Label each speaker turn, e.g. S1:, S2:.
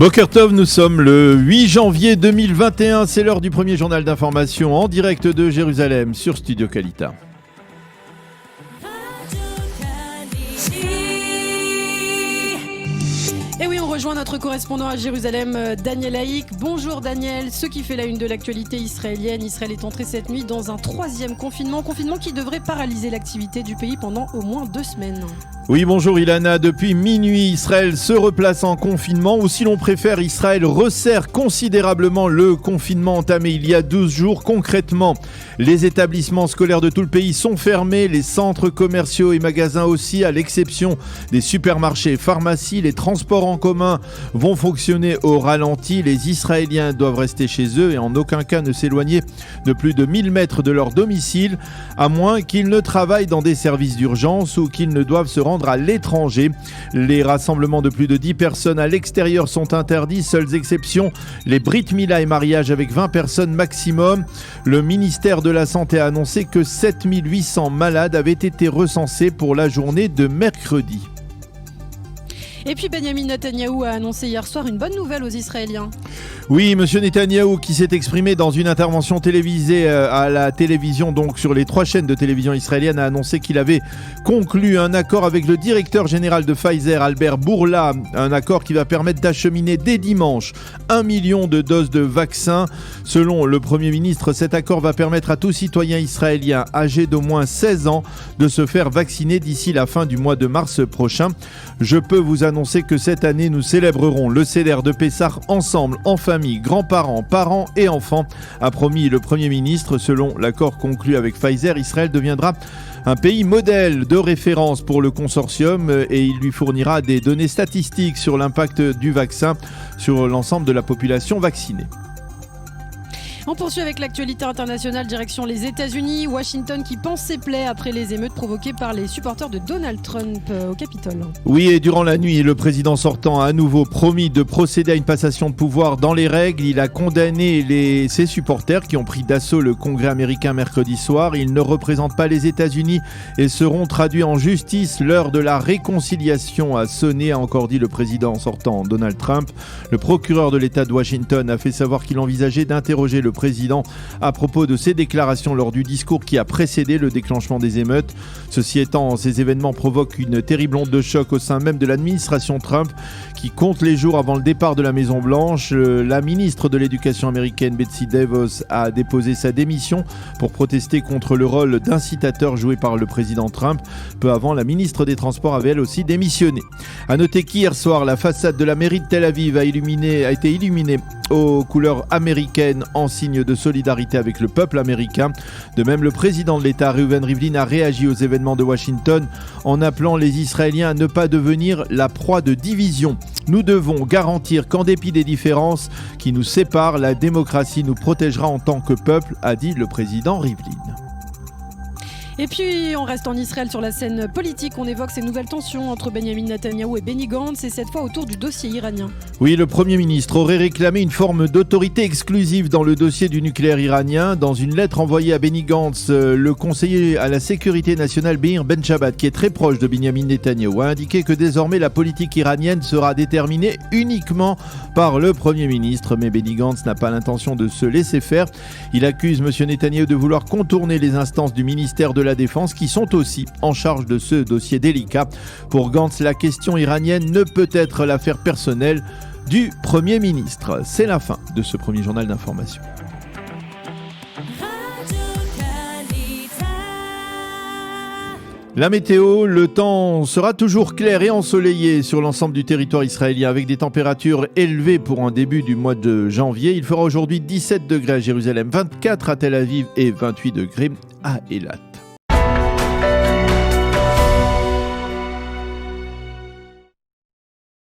S1: Boker Tov, nous sommes le 8 janvier 2021, c'est l'heure du premier journal d'information en direct de Jérusalem sur Studio Kalita.
S2: Et oui, on rejoint notre correspondant à Jérusalem, Daniel Haïk. Bonjour Daniel, ce qui fait la une de l'actualité israélienne. Israël est entré cette nuit dans un troisième confinement qui devrait paralyser l'activité du pays pendant au moins 2 semaines.
S1: Oui, bonjour Ilana. Depuis minuit, Israël se replace en confinement, ou si l'on préfère, Israël resserre considérablement le confinement entamé il y a 12 jours. Concrètement, les établissements scolaires de tout le pays sont fermés, les centres commerciaux et magasins aussi, à l'exception des supermarchés, pharmacies. Les transports en commun vont fonctionner au ralenti. Les Israéliens doivent rester chez eux et en aucun cas ne s'éloigner de plus de 1000 mètres de leur domicile, à moins qu'ils ne travaillent dans des services d'urgence ou qu'ils ne doivent se rendre à l'étranger. Les rassemblements de plus de 10 personnes à l'extérieur sont interdits, seules exceptions les Brit Mila et mariages avec 20 personnes maximum. Le ministère de la Santé a annoncé que 7800 malades avaient été recensés pour la journée de mercredi.
S2: Et puis Benjamin Netanyahou a annoncé hier soir une bonne nouvelle aux Israéliens.
S1: Oui, monsieur Netanyahou qui s'est exprimé dans une intervention télévisée à la télévision, donc sur les 3 chaînes de télévision israéliennes, a annoncé qu'il avait conclu un accord avec le directeur général de Pfizer, Albert Bourla, un accord qui va permettre d'acheminer dès dimanche 1 million de doses de vaccins. Selon le Premier ministre, cet accord va permettre à tout citoyen israélien âgé d'au moins 16 ans de se faire vacciner d'ici la fin du mois de mars prochain. Je peux vous annoncer que cette année, nous célébrerons le Seder de Pessah ensemble, en famille, grands-parents, parents et enfants, a promis le Premier ministre. Selon l'accord conclu avec Pfizer, Israël deviendra un pays modèle de référence pour le consortium et il lui fournira des données statistiques sur l'impact du vaccin sur l'ensemble de la population vaccinée.
S2: On poursuit avec l'actualité internationale, direction les États-Unis. Washington qui pense ses plaies après les émeutes provoquées par les supporters de Donald Trump au Capitole.
S1: Oui, et durant la nuit, le président sortant a à nouveau promis de procéder à une passation de pouvoir dans les règles. Il a condamné ses supporters qui ont pris d'assaut le Congrès américain mercredi soir. Ils ne représentent pas les États-Unis et seront traduits en justice. L'heure de la réconciliation a sonné, a encore dit le président sortant Donald Trump. Le procureur de l'État de Washington a fait savoir qu'il envisageait d'interroger le président à propos de ses déclarations lors du discours qui a précédé le déclenchement des émeutes. Ceci étant, ces événements provoquent une terrible onde de choc au sein même de l'administration Trump qui compte les jours avant le départ de la Maison-Blanche. La ministre de l'Éducation américaine Betsy DeVos a déposé sa démission pour protester contre le rôle d'incitateur joué par le président Trump. Peu avant, la ministre des Transports avait elle aussi démissionné. A noter qu'hier soir, la façade de la mairie de Tel Aviv a été illuminée aux couleurs américaines en signe de solidarité avec le peuple américain. De même, le président de l'État, Reuven Rivlin, a réagi aux événements de Washington en appelant les Israéliens à ne pas devenir la proie de divisions. Nous devons garantir qu'en dépit des différences qui nous séparent, la démocratie nous protégera en tant que peuple, a dit le président Rivlin.
S2: Et puis on reste en Israël sur la scène politique, on évoque ces nouvelles tensions entre Benjamin Netanyahou et Benny Gantz et cette fois autour du dossier iranien.
S1: Oui, le Premier ministre aurait réclamé une forme d'autorité exclusive dans le dossier du nucléaire iranien. Dans une lettre envoyée à Benny Gantz, le conseiller à la sécurité nationale Meir Ben Shabbat, qui est très proche de Benjamin Netanyahou, a indiqué que désormais la politique iranienne sera déterminée uniquement par le Premier ministre. Mais Benny Gantz n'a pas l'intention de se laisser faire. Il accuse M. Netanyahou de vouloir contourner les instances du ministère de la Défense qui sont aussi en charge de ce dossier délicat. Pour Gantz, la question iranienne ne peut être l'affaire personnelle du Premier ministre. C'est la fin de ce premier journal d'information. La météo, le temps sera toujours clair et ensoleillé sur l'ensemble du territoire israélien avec des températures élevées pour un début du mois de janvier. Il fera aujourd'hui 17 degrés à Jérusalem, 24 à Tel Aviv et 28 degrés à Eilat.